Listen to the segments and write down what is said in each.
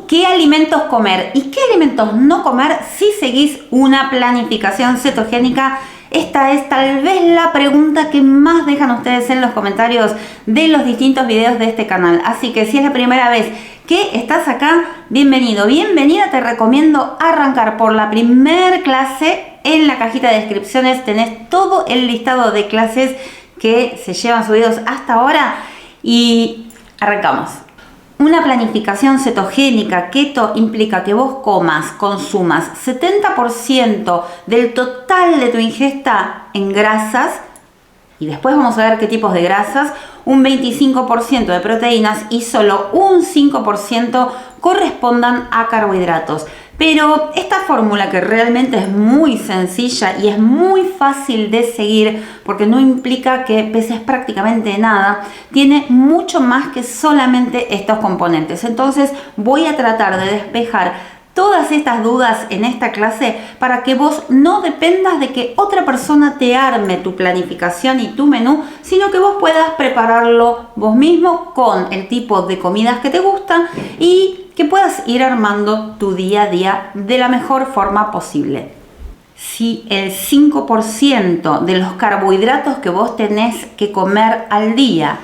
¿Qué alimentos comer y qué alimentos no comer si seguís una planificación cetogénica? Esta es tal vez la pregunta que más dejan ustedes en los comentarios de los distintos videos de este canal. Así que si es la primera vez que estás acá, bienvenido, bienvenida. Te recomiendo arrancar por la primer clase. En la cajita de descripciones tenés todo el listado de clases que se llevan subidos hasta ahora y arrancamos. Una planificación cetogénica keto implica que vos consumas 70% del total de tu ingesta en grasas, y después vamos a ver qué tipos de grasas, un 25% de proteínas y solo un 5% correspondan a carbohidratos. Pero esta fórmula, que realmente es muy sencilla y es muy fácil de seguir porque no implica que peses prácticamente nada, tiene mucho más que solamente estos componentes. Entonces voy a tratar de despejar todas estas dudas en esta clase para que vos no dependas de que otra persona te arme tu planificación y tu menú, sino que vos puedas prepararlo vos mismo con el tipo de comidas que te gustan y que puedas ir armando tu día a día de la mejor forma posible. Si el 5% de los carbohidratos que vos tenés que comer al día,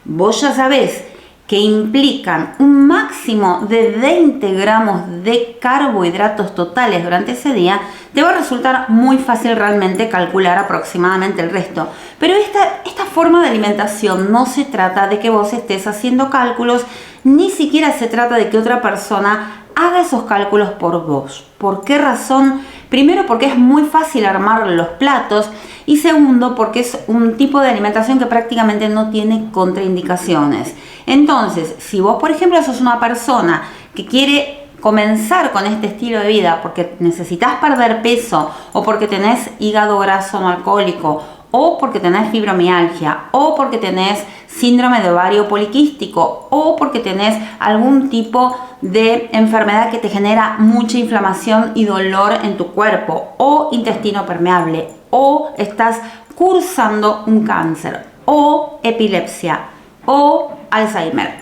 vos ya sabés que implican un máximo de 20 gramos de carbohidratos totales durante ese día, te va a resultar muy fácil realmente calcular aproximadamente el resto. Pero esta forma de alimentación no se trata de que vos estés haciendo cálculos, ni siquiera se trata de que otra persona haga esos cálculos por vos. ¿Por qué razón? Primero, porque es muy fácil armar los platos, y segundo, porque es un tipo de alimentación que prácticamente no tiene contraindicaciones. Entonces, si vos, por ejemplo, sos una persona que quiere comenzar con este estilo de vida porque necesitas perder peso, o porque tenés hígado graso no alcohólico, o porque tenés fibromialgia, o porque tenés síndrome de ovario poliquístico, o porque tenés algún tipo de enfermedad que te genera mucha inflamación y dolor en tu cuerpo, o intestino permeable, o estás cursando un cáncer, o epilepsia, o Alzheimer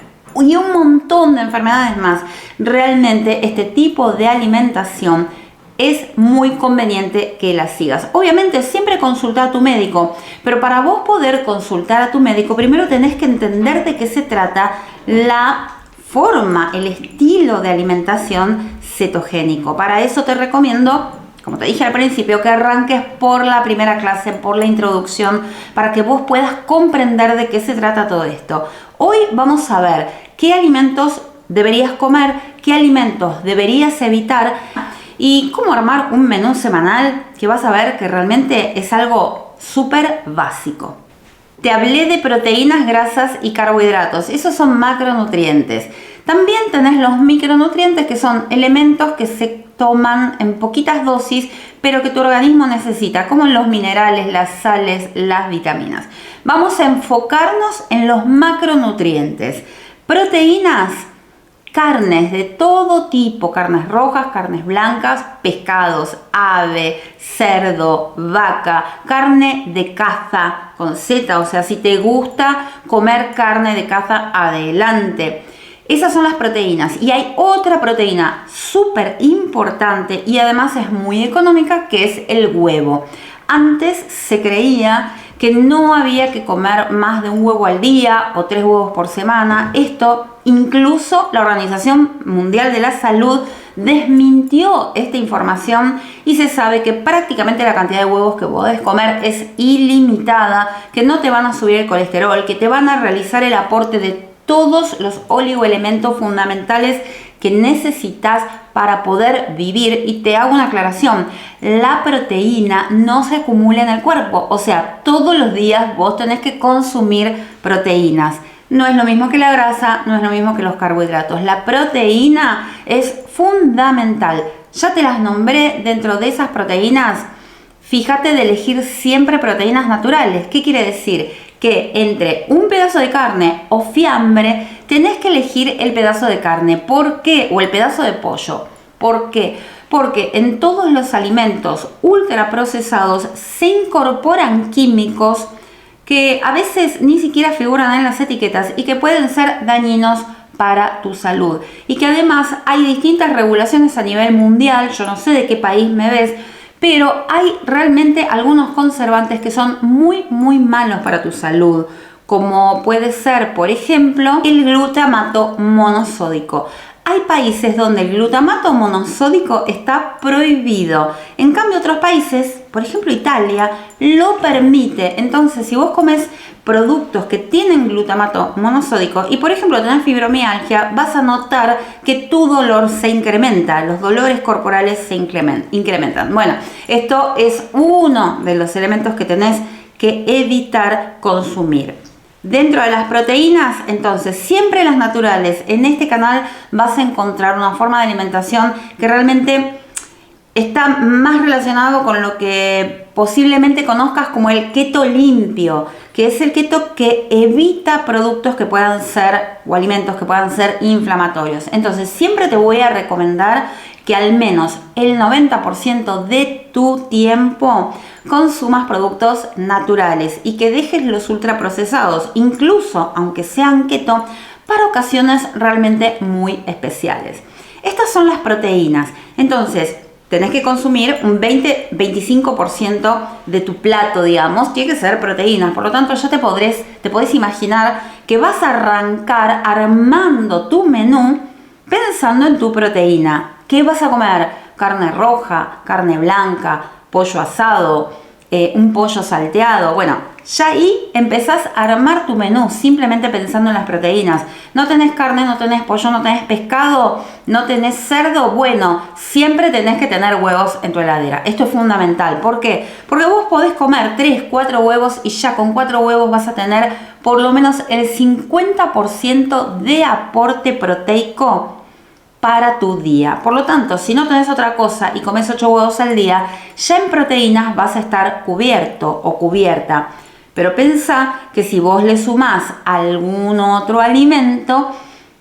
y un montón de enfermedades más, realmente este tipo de alimentación es muy conveniente que la sigas. Obviamente siempre consulta a tu médico, pero para vos poder consultar a tu médico, primero tenés que entender de qué se trata la forma, el estilo de alimentación cetogénico. Para eso te recomiendo, como te dije al principio, que arranques por la primera clase, por la introducción, para que vos puedas comprender de qué se trata todo esto. Hoy vamos a ver qué alimentos deberías comer, qué alimentos deberías evitar y cómo armar un menú semanal que vas a ver que realmente es algo súper básico. Te hablé de proteínas, grasas y carbohidratos. Esos son macronutrientes. También tenés los micronutrientes, que son elementos que se toman en poquitas dosis, pero que tu organismo necesita, como los minerales, las sales, las vitaminas. Vamos a enfocarnos en los macronutrientes. Proteínas, carnes de todo tipo, carnes rojas, carnes blancas, pescados, ave, cerdo, vaca, carne de caza con Z, o sea, si te gusta comer carne de caza, adelante. Esas son las proteínas, y hay otra proteína súper importante y además es muy económica, que es el huevo. Antes se creía que no había que comer más de un huevo al día o 3 huevos por semana. Esto, incluso la Organización Mundial de la Salud desmintió esta información, y se sabe que prácticamente la cantidad de huevos que podés comer es ilimitada, que no te van a subir el colesterol, que te van a realizar el aporte de todos los oligoelementos fundamentales que necesitas para poder vivir. Y te hago una aclaración: la proteína no se acumula en el cuerpo, o sea, todos los días vos tenés que consumir proteínas. No es lo mismo que la grasa, no es lo mismo que los carbohidratos. La proteína es fundamental. Ya te las nombré. Dentro de esas proteínas, fíjate de elegir siempre proteínas naturales. ¿Qué quiere decir? Que entre un pedazo de carne o fiambre tenés que elegir el pedazo de carne. ¿Por qué? O el pedazo de pollo. ¿Por qué? Porque en todos los alimentos ultraprocesados se incorporan químicos que a veces ni siquiera figuran en las etiquetas y que pueden ser dañinos para tu salud. Y que además hay distintas regulaciones a nivel mundial, yo no sé de qué país me ves, pero hay realmente algunos conservantes que son muy malos para tu salud, como puede ser, por ejemplo, el glutamato monosódico. Hay países donde el glutamato monosódico está prohibido. En cambio, otros países, por ejemplo Italia, lo permite. Entonces, si vos comes productos que tienen glutamato monosódico y, por ejemplo, tenés fibromialgia, vas a notar que tu dolor se incrementa, los dolores corporales se incrementan. Bueno, esto es uno de los elementos que tenés que evitar consumir. Dentro de las proteínas, entonces, siempre las naturales. En este canal vas a encontrar una forma de alimentación que realmente está más relacionado con lo que posiblemente conozcas como el keto limpio, que es el keto que evita productos que puedan ser, o alimentos que puedan ser inflamatorios. Entonces, siempre te voy a recomendar que al menos el 90% de tu tiempo consumas productos naturales y que dejes los ultraprocesados, incluso aunque sean keto, para ocasiones realmente muy especiales. Estas son las proteínas. Entonces, tenés que consumir un 20-25% de tu plato, digamos, tiene que ser proteínas. Por lo tanto, ya te podés imaginar que vas a arrancar armando tu menú pensando en tu proteína. ¿Qué vas a comer? Carne roja, carne blanca, pollo asado, un pollo salteado. Bueno, ya ahí empezás a armar tu menú simplemente pensando en las proteínas. No tenés carne, no tenés pollo, no tenés pescado, no tenés cerdo. Bueno, siempre tenés que tener huevos en tu heladera. Esto es fundamental. ¿Por qué? Porque vos podés comer 3, 4 huevos y ya con 4 huevos vas a tener por lo menos el 50% de aporte proteico para tu día. Por lo tanto, si no tenés otra cosa y comes 8 huevos al día, ya en proteínas vas a estar cubierto o cubierta. Pero pensá que si vos le sumás algún otro alimento,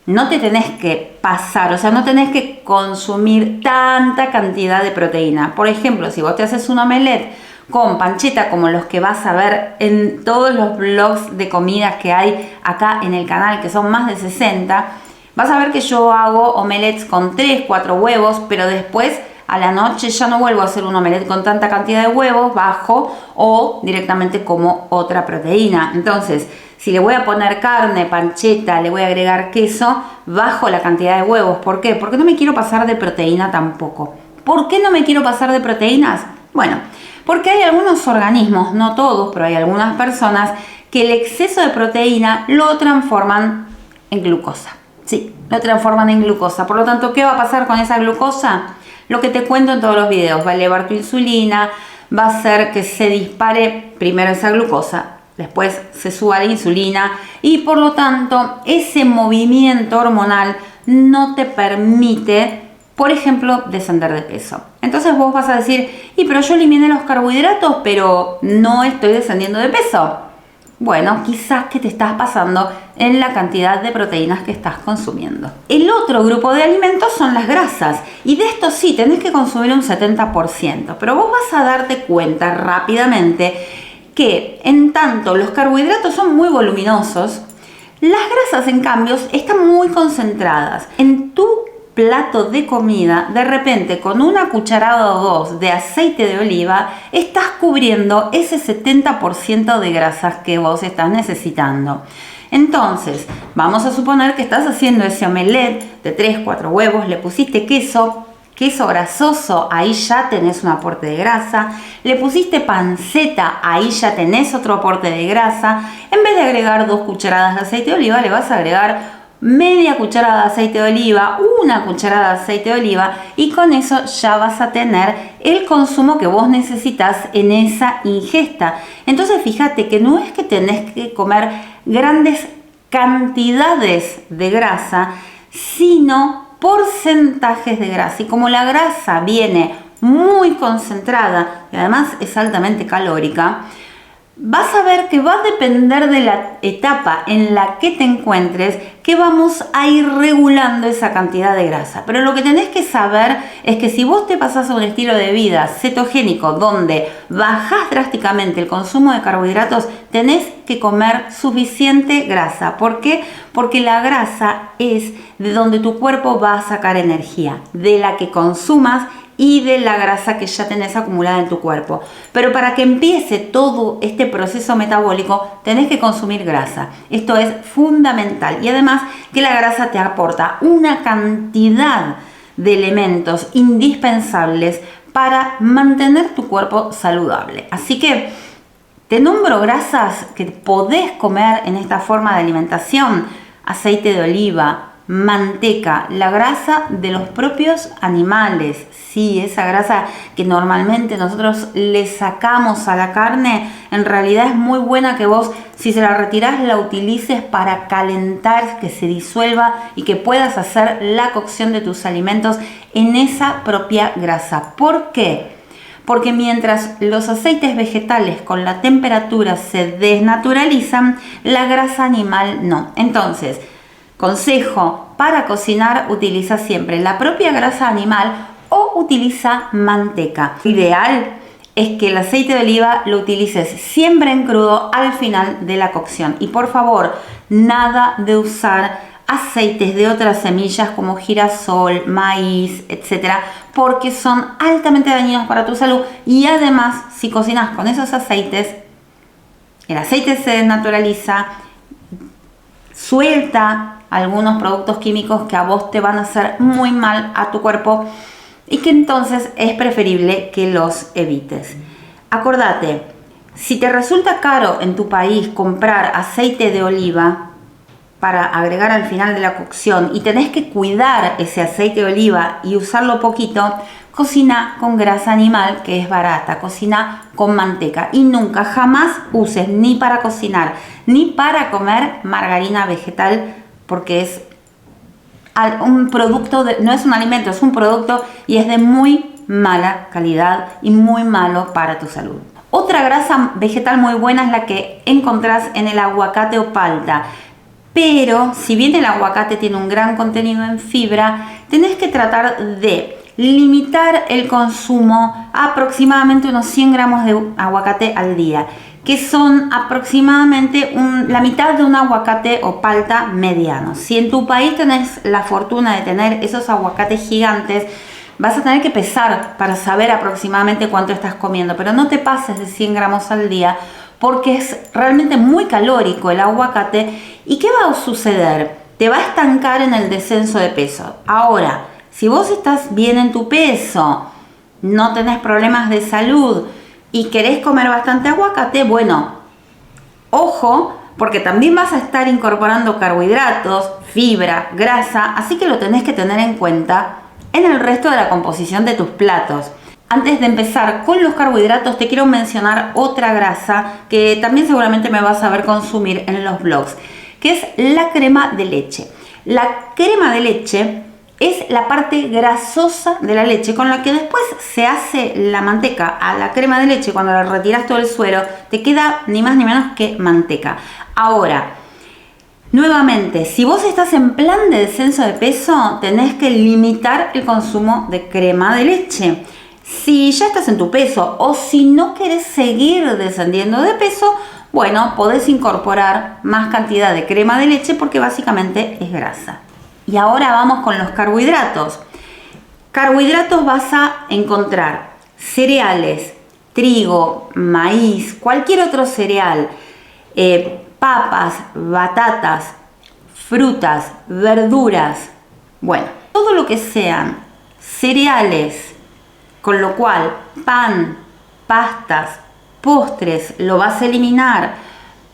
no te tenés que pasar, o sea, no tenés que consumir tanta cantidad de proteína. Por ejemplo, si vos te haces un omelette con panceta, como los que vas a ver en todos los blogs de comidas que hay acá en el canal, que son más de 60, vas a ver que yo hago omelettes con 3, 4 huevos, pero después a la noche ya no vuelvo a hacer un omelette con tanta cantidad de huevos, bajo o directamente como otra proteína. Entonces, si le voy a poner carne, panceta, le voy a agregar queso, bajo la cantidad de huevos. ¿Por qué? Porque no me quiero pasar de proteína tampoco. ¿Por qué no me quiero pasar de proteínas? Bueno, porque hay algunos organismos, no todos, pero hay algunas personas que el exceso de proteína lo transforman en glucosa. Sí, lo transforman en glucosa. Por lo tanto, ¿qué va a pasar con esa glucosa? Lo que te cuento en todos los videos. Va a elevar tu insulina, va a hacer que se dispare primero esa glucosa, después se suba la insulina y por lo tanto ese movimiento hormonal no te permite, por ejemplo, descender de peso. Entonces vos vas a decir, pero yo eliminé los carbohidratos, pero no estoy descendiendo de peso. Bueno, quizás que te estás pasando en la cantidad de proteínas que estás consumiendo. El otro grupo de alimentos son las grasas. Y de esto sí, tenés que consumir un 70%. Pero vos vas a darte cuenta rápidamente que en tanto los carbohidratos son muy voluminosos, las grasas en cambio están muy concentradas. En tu plato de comida, de repente con una cucharada o dos de aceite de oliva, estás cubriendo ese 70% de grasas que vos estás necesitando. Entonces, vamos a suponer que estás haciendo ese omelette de 3, 4 huevos, le pusiste queso grasoso, ahí ya tenés un aporte de grasa. Le pusiste panceta, ahí ya tenés otro aporte de grasa. En vez de agregar 2 cucharadas de aceite de oliva, le vas a agregar media cucharada de aceite de oliva, una cucharada de aceite de oliva, y con eso ya vas a tener el consumo que vos necesitas en esa ingesta. Entonces fíjate que no es que tenés que comer grandes cantidades de grasa, sino porcentajes de grasa. Y como la grasa viene muy concentrada y además es altamente calórica, vas a ver que va a depender de la etapa en la que te encuentres que vamos a ir regulando esa cantidad de grasa. Pero lo que tenés que saber es que si vos te pasás a un estilo de vida cetogénico donde bajás drásticamente el consumo de carbohidratos, tenés que comer suficiente grasa. ¿Por qué? Porque la grasa es de donde tu cuerpo va a sacar energía, de la que consumas y de la grasa que ya tenés acumulada en tu cuerpo. Pero para que empiece todo este proceso metabólico, tenés que consumir grasa. Esto es fundamental. Y además que la grasa te aporta una cantidad de elementos indispensables para mantener tu cuerpo saludable. Así que te nombro grasas que podés comer en esta forma de alimentación: aceite de oliva, manteca, la grasa de los propios animales. Sí, esa grasa que normalmente nosotros le sacamos a la carne, en realidad es muy buena que vos, si se la retirás, la utilices para calentar, que se disuelva y que puedas hacer la cocción de tus alimentos en esa propia grasa. ¿Por qué? Porque mientras los aceites vegetales con la temperatura se desnaturalizan, la grasa animal no. Entonces, consejo: para cocinar utiliza siempre la propia grasa animal o utiliza manteca. Lo ideal es que el aceite de oliva lo utilices siempre en crudo al final de la cocción. Y por favor, nada de usar aceites de otras semillas como girasol, maíz, etcétera, porque son altamente dañinos para tu salud. Y además, si cocinas con esos aceites, el aceite se desnaturaliza, suelta algunos productos químicos que a vos te van a hacer muy mal a tu cuerpo y que entonces es preferible que los evites. Acordate, si te resulta caro en tu país comprar aceite de oliva para agregar al final de la cocción y tenés que cuidar ese aceite de oliva y usarlo poquito, cocina con grasa animal, que es barata, cocina con manteca y nunca, jamás uses ni para cocinar ni para comer margarina vegetal, porque es un producto, no es un alimento, es un producto y es de muy mala calidad y muy malo para tu salud. Otra grasa vegetal muy buena es la que encontrás en el aguacate o palta. Pero si bien el aguacate tiene un gran contenido en fibra, tenés que tratar de limitar el consumo a aproximadamente unos 100 gramos de aguacate al día, que son aproximadamente la mitad de un aguacate o palta mediano. Si en tu país tenés la fortuna de tener esos aguacates gigantes, vas a tener que pesar para saber aproximadamente cuánto estás comiendo, pero no te pases de 100 gramos al día, porque es realmente muy calórico el aguacate. ¿Y qué va a suceder? Te va a estancar en el descenso de peso. Ahora, si vos estás bien en tu peso, no tenés problemas de salud y querés comer bastante aguacate, bueno, ojo, porque también vas a estar incorporando carbohidratos, fibra, grasa, así que lo tenés que tener en cuenta en el resto de la composición de tus platos. Antes de empezar con los carbohidratos, te quiero mencionar otra grasa que también seguramente me vas a ver consumir en los blogs, que es la crema de leche. La crema de leche es la parte grasosa de la leche con la que después se hace la manteca. A la crema de leche, cuando la retiras todo el suero, te queda ni más ni menos que manteca. Ahora, nuevamente, si vos estás en plan de descenso de peso, tenés que limitar el consumo de crema de leche. Si ya estás en tu peso o si no querés seguir descendiendo de peso, bueno, podés incorporar más cantidad de crema de leche porque básicamente es grasa. Y ahora vamos con los carbohidratos. Carbohidratos vas a encontrar cereales, trigo, maíz, cualquier otro cereal, papas, batatas, frutas, verduras. Bueno, todo lo que sean cereales, con lo cual pan, pastas, postres lo vas a eliminar.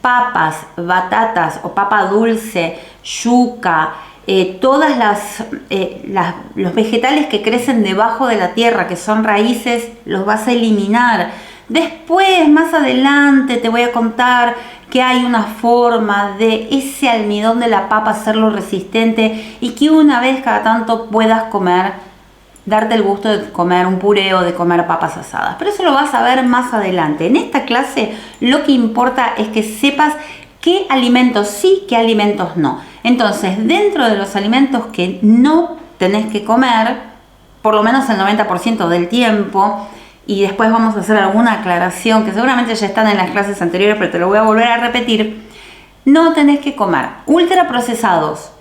Papas, batatas o papa dulce, yuca, todas los vegetales que crecen debajo de la tierra, que son raíces, los vas a eliminar. Después, más adelante, te voy a contar que hay una forma de ese almidón de la papa hacerlo resistente y que una vez cada tanto puedas comer darte el gusto de comer un puré o de comer papas asadas. Pero eso lo vas a ver más adelante. En esta clase lo que importa es que sepas qué alimentos sí, qué alimentos no. Entonces, dentro de los alimentos que no tenés que comer, por lo menos el 90% del tiempo, y después vamos a hacer alguna aclaración que seguramente ya están en las clases anteriores, pero te lo voy a volver a repetir. No tenés que comer ultraprocesados,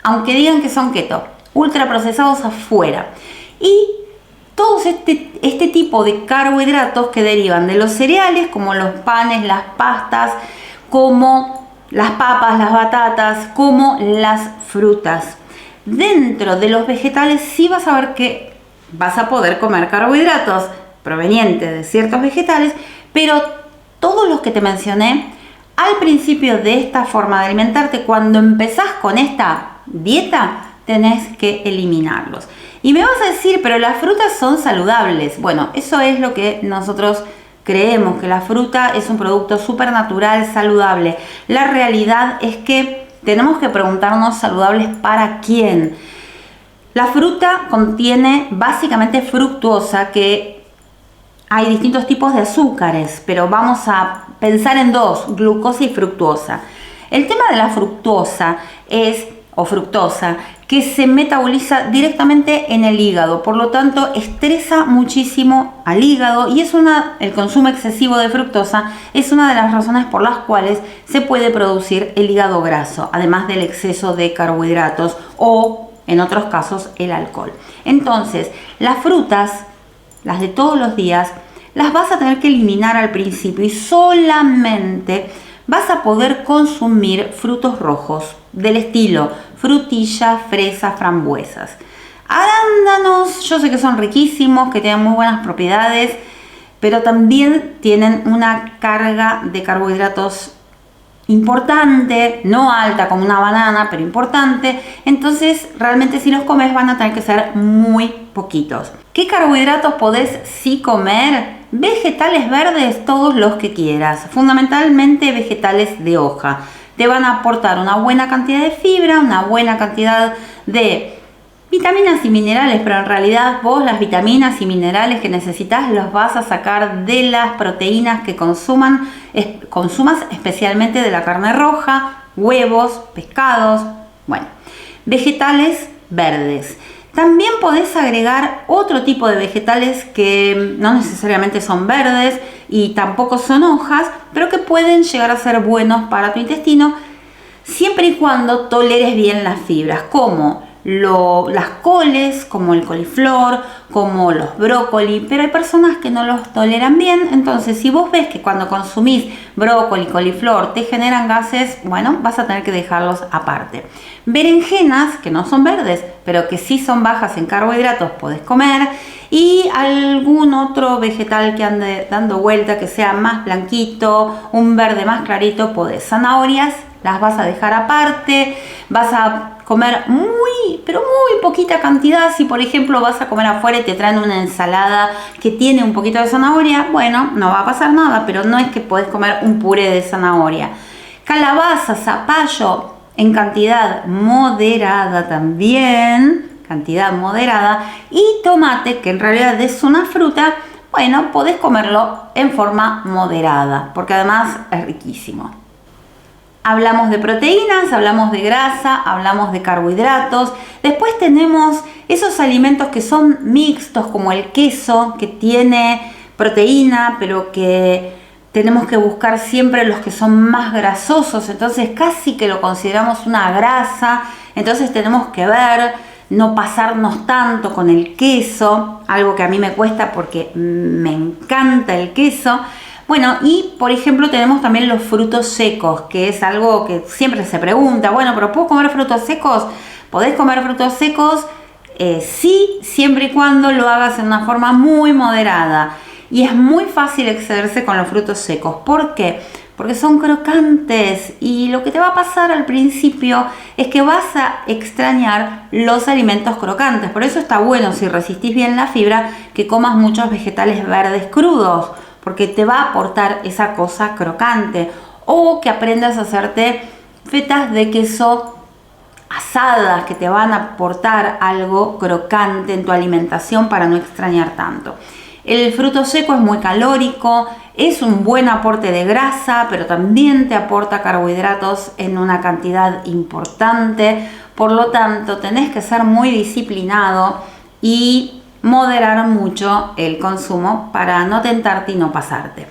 aunque digan que son keto, ultraprocesados afuera. Y todos este tipo de carbohidratos que derivan de los cereales, como los panes, las pastas, como las papas, las batatas, como las frutas. Dentro de los vegetales sí vas a ver que vas a poder comer carbohidratos provenientes de ciertos vegetales, pero todos los que te mencioné al principio de esta forma de alimentarte, cuando empezás con esta dieta, tenés que eliminarlos. Y me vas a decir, pero las frutas son saludables. Bueno, eso es lo que nosotros creemos, que la fruta es un producto súper natural, saludable. La realidad es que tenemos que preguntarnos saludables para quién. La fruta contiene básicamente fructuosa, que hay distintos tipos de azúcares, pero vamos a pensar en dos, glucosa y fructuosa. El tema de la fructuosa o fructosa, que se metaboliza directamente en el hígado, por lo tanto estresa muchísimo al hígado, y el consumo excesivo de fructosa es una de las razones por las cuales se puede producir el hígado graso, además del exceso de carbohidratos o, en otros casos, el alcohol. Entonces, las frutas, las de todos los días, las vas a tener que eliminar al principio y solamente vas a poder consumir frutos rojos del estilo frutilla, fresa, frambuesas. Arándanos, yo sé que son riquísimos, que tienen muy buenas propiedades, pero también tienen una carga de carbohidratos importante, no alta como una banana, pero importante. Entonces, realmente si los comes van a tener que ser muy poquitos. ¿Qué carbohidratos podés sí comer? Vegetales verdes, todos los que quieras, fundamentalmente vegetales de hoja. Te van a aportar una buena cantidad de fibra, una buena cantidad de vitaminas y minerales, pero en realidad vos las vitaminas y minerales que necesitas los vas a sacar de las proteínas que consumas, especialmente de la carne roja, huevos, pescados, bueno, vegetales verdes. También podés agregar otro tipo de vegetales que no necesariamente son verdes y tampoco son hojas, pero que pueden llegar a ser buenos para tu intestino, siempre y cuando toleres bien las fibras, como las coles, como el coliflor, como los brócoli, pero hay personas que no los toleran bien. Entonces, si vos ves que cuando consumís brócoli, coliflor te generan gases, bueno, vas a tener que dejarlos aparte. Berenjenas, que no son verdes, pero que sí son bajas en carbohidratos, podés comer. Y algún otro vegetal que ande dando vuelta, que sea más blanquito, un verde más clarito, podés. Zanahorias, las vas a dejar aparte. Vas a comer pero muy poquita cantidad. Si por ejemplo vas a comer afuera y te traen una ensalada que tiene un poquito de zanahoria, bueno, no va a pasar nada, pero no es que podés comer un puré de zanahoria. Calabaza, zapallo, en cantidad moderada también, cantidad moderada. Y tomate, que en realidad es una fruta, bueno, podés comerlo en forma moderada, porque además es riquísimo. Hablamos de proteínas, hablamos de grasa, hablamos de carbohidratos. Después tenemos esos alimentos que son mixtos, como el queso, que tiene proteína, pero que tenemos que buscar siempre los que son más grasosos. Entonces casi que lo consideramos una grasa. Entonces tenemos que ver, no pasarnos tanto con el queso, algo que a mí me cuesta porque me encanta el queso. Bueno, y por ejemplo tenemos también los frutos secos, que es algo que siempre se pregunta, bueno, pero ¿puedo comer frutos secos? Podés comer frutos secos, sí, siempre y cuando lo hagas en una forma muy moderada. Y es muy fácil excederse con los frutos secos. ¿Por qué? Porque son crocantes y lo que te va a pasar al principio es que vas a extrañar los alimentos crocantes. Por eso está bueno, si resistís bien la fibra, que comas muchos vegetales verdes crudos, porque te va a aportar esa cosa crocante. O que aprendas a hacerte fetas de queso asadas que te van a aportar algo crocante en tu alimentación para no extrañar tanto. El fruto seco es muy calórico, es un buen aporte de grasa, pero también te aporta carbohidratos en una cantidad importante. Por lo tanto, tenés que ser muy disciplinado y moderar mucho el consumo para no tentarte y no pasarte.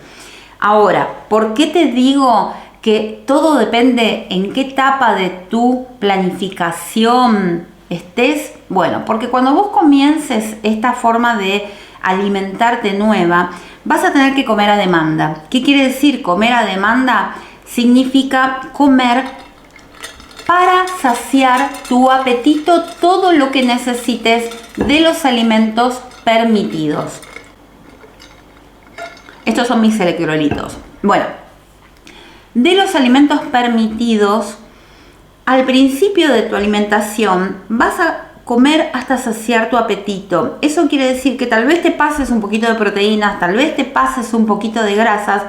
Ahora, ¿por qué te digo que todo depende en qué etapa de tu planificación estés? Bueno, porque cuando vos comiences esta forma de alimentarte nueva, vas a tener que comer a demanda. ¿Qué quiere decir comer a demanda? Significa comer para saciar tu apetito todo lo que necesites de los alimentos permitidos. Estos son mis electrolitos. Bueno, de los alimentos permitidos, al principio de tu alimentación vas a comer hasta saciar tu apetito. Eso quiere decir que tal vez te pases un poquito de proteínas, tal vez te pases un poquito de grasas.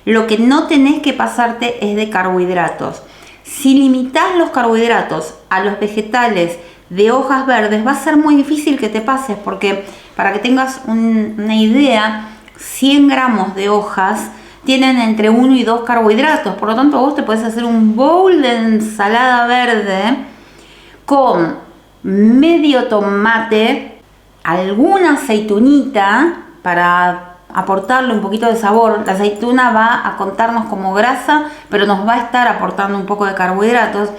Lo que no tenés que pasarte es de carbohidratos. Si limitas los carbohidratos a los vegetales de hojas verdes, va a ser muy difícil que te pases, porque para que tengas una idea, 100 gramos de hojas tienen entre 1 y 2 carbohidratos. Por lo tanto, vos te podés hacer un bowl de ensalada verde con medio tomate, alguna aceitunita para aportarle un poquito de sabor. La aceituna va a contarnos como grasa, pero nos va a estar aportando un poco de carbohidratos.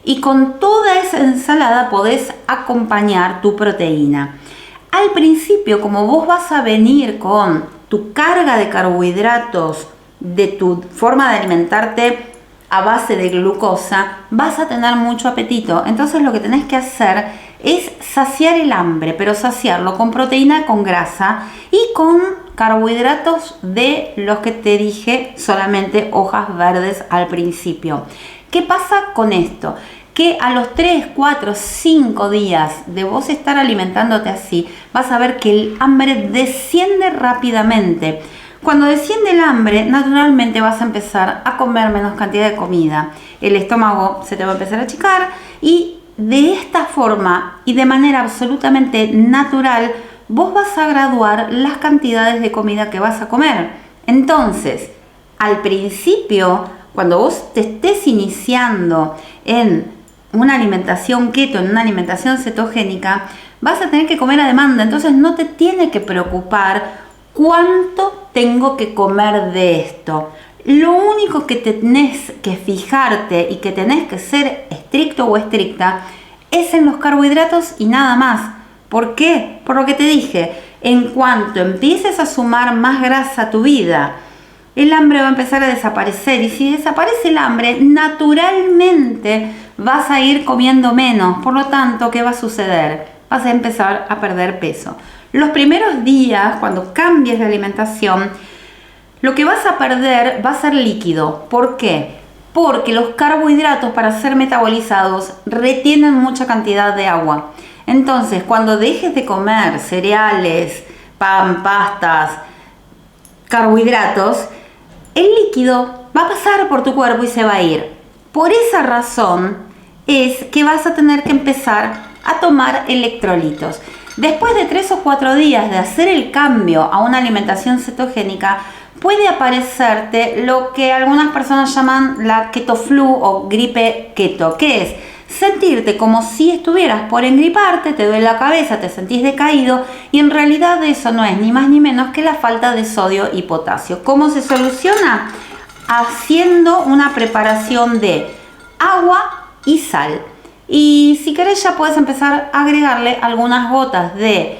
Y con toda esa ensalada podés acompañar tu proteína. Al principio, como vos vas a venir con tu carga de carbohidratos de tu forma de alimentarte a base de glucosa, vas a tener mucho apetito. Entonces lo que tenés que hacer es saciar el hambre, pero saciarlo con proteína, con grasa y con carbohidratos de los que te dije, solamente hojas verdes al principio. ¿Qué pasa con esto? Que a los 3, 4, 5 días de vos estar alimentándote así, vas a ver que el hambre desciende rápidamente. Cuando desciende el hambre, naturalmente vas a empezar a comer menos cantidad de comida. El estómago se te va a empezar a achicar y de esta forma y de manera absolutamente natural, vos vas a graduar las cantidades de comida que vas a comer. Entonces, al principio, cuando vos te estés iniciando en una alimentación keto, en una alimentación cetogénica, vas a tener que comer a demanda. Entonces no te tiene que preocupar cuánto tengo que comer de esto. Lo único que tenés que fijarte y que tenés que ser estricto o estricta es en los carbohidratos y nada más. ¿Por qué? Por lo que te dije, en cuanto empieces a sumar más grasa a tu vida, el hambre va a empezar a desaparecer, y si desaparece el hambre, naturalmente vas a ir comiendo menos. Por lo tanto, ¿qué va a suceder? Vas a empezar a perder peso. Los primeros días, cuando cambies de alimentación, lo que vas a perder va a ser líquido. ¿Por qué? Porque los carbohidratos, para ser metabolizados, retienen mucha cantidad de agua. Entonces, cuando dejes de comer cereales, pan, pastas, carbohidratos, el líquido va a pasar por tu cuerpo y se va a ir. Por esa razón es que vas a tener que empezar a tomar electrolitos. Después de 3 o 4 días de hacer el cambio a una alimentación cetogénica, puede aparecerte lo que algunas personas llaman la keto flu o gripe keto, que es sentirte como si estuvieras por engriparte, te duele la cabeza, te sentís decaído, y en realidad eso no es ni más ni menos que la falta de sodio y potasio. ¿Cómo se soluciona? Haciendo una preparación de agua y sal. Y si querés ya puedes empezar a agregarle algunas gotas de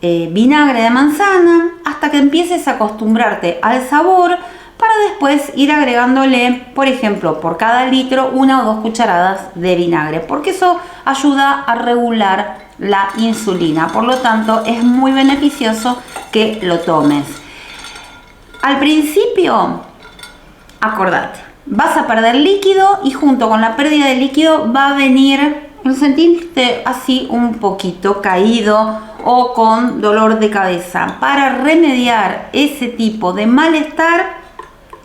vinagre de manzana hasta que empieces a acostumbrarte al sabor, para después ir agregándole, por ejemplo, por cada litro 1 o 2 cucharadas de vinagre, porque eso ayuda a regular la insulina. Por lo tanto, es muy beneficioso que lo tomes. Al principio, acordate, vas a perder líquido, y junto con la pérdida de líquido va a venir el sentirte así un poquito caído o con dolor de cabeza. Para remediar ese tipo de malestar,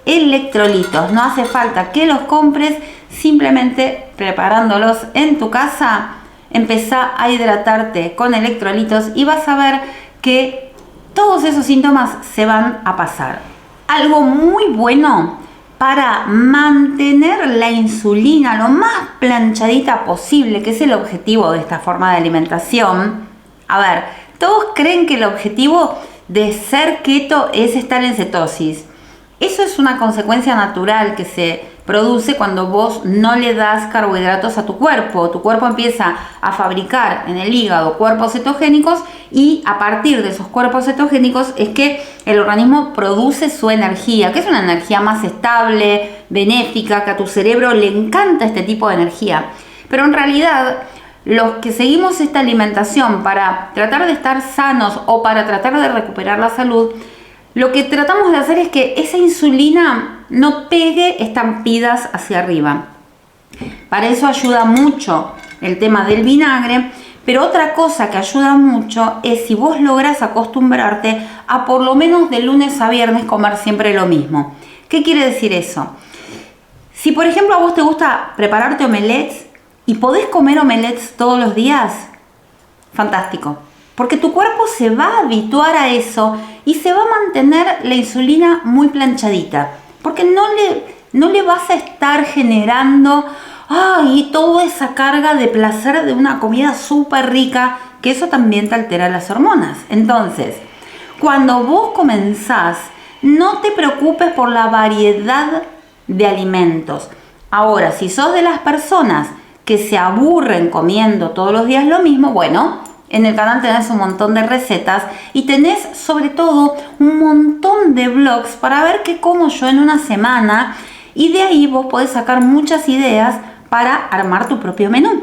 electrolitos. No hace falta que los compres, simplemente preparándolos en tu casa, empezá a hidratarte con electrolitos y vas a ver que todos esos síntomas se van a pasar. Algo muy bueno para mantener la insulina lo más planchadita posible, que es el objetivo de esta forma de alimentación. A ver, todos creen que el objetivo de ser keto es estar en cetosis. Eso es una consecuencia natural que se produce cuando vos no le das carbohidratos a tu cuerpo. Tu cuerpo empieza a fabricar en el hígado cuerpos cetogénicos y a partir de esos cuerpos cetogénicos es que el organismo produce su energía, que es una energía más estable, benéfica, que a tu cerebro le encanta este tipo de energía. Pero en realidad, los que seguimos esta alimentación para tratar de estar sanos o para tratar de recuperar la salud, lo que tratamos de hacer es que esa insulina no pegue estampidas hacia arriba. Para eso ayuda mucho el tema del vinagre, pero otra cosa que ayuda mucho es si vos lográs acostumbrarte a por lo menos de lunes a viernes comer siempre lo mismo. ¿Qué quiere decir eso? Si por ejemplo a vos te gusta prepararte omelets y podés comer omelets todos los días, fantástico. Porque tu cuerpo se va a habituar a eso y se va a mantener la insulina muy planchadita. Porque no le vas a estar generando toda esa carga de placer de una comida súper rica, que eso también te altera las hormonas. Entonces, cuando vos comenzás, no te preocupes por la variedad de alimentos. Ahora, si sos de las personas que se aburren comiendo todos los días lo mismo, bueno, en el canal tenés un montón de recetas y tenés sobre todo un montón de blogs para ver qué como yo en una semana, y de ahí vos podés sacar muchas ideas para armar tu propio menú.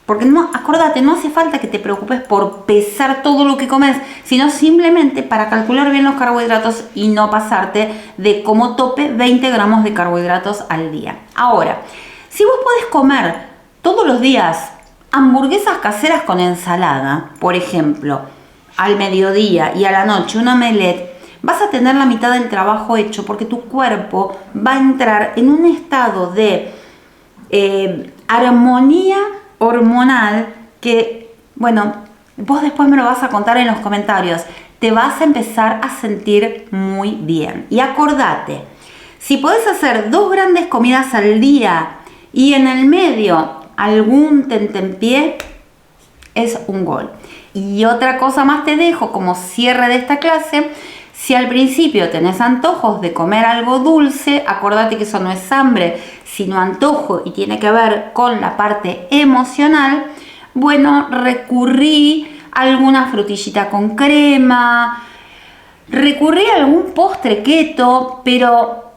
Porque acordate, no hace falta que te preocupes por pesar todo lo que comes, sino simplemente para calcular bien los carbohidratos y no pasarte de como tope 20 gramos de carbohidratos al día. Ahora, si vos podés comer todos los días hamburguesas caseras con ensalada, por ejemplo, al mediodía y a la noche un omelette, vas a tener la mitad del trabajo hecho porque tu cuerpo va a entrar en un estado de armonía hormonal que, bueno, vos después me lo vas a contar en los comentarios. Te vas a empezar a sentir muy bien. Y acordate, si podés hacer 2 grandes comidas al día y en el medio algún tentempié, es un gol. Y otra cosa más te dejo como cierre de esta clase: si al principio tenés antojos de comer algo dulce, acordate que eso no es hambre, sino antojo y tiene que ver con la parte emocional. Bueno, recurrí a alguna frutillita con crema, recurrí a algún postre keto, pero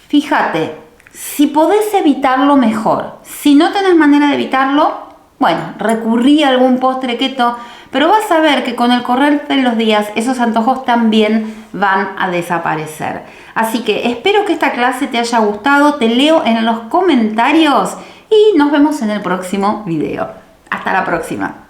fíjate, si podés evitarlo, mejor. Si no tenés manera de evitarlo, bueno, recurrí a algún postre keto, pero vas a ver que con el correr de los días esos antojos también van a desaparecer. Así que espero que esta clase te haya gustado, te leo en los comentarios y nos vemos en el próximo video. Hasta la próxima.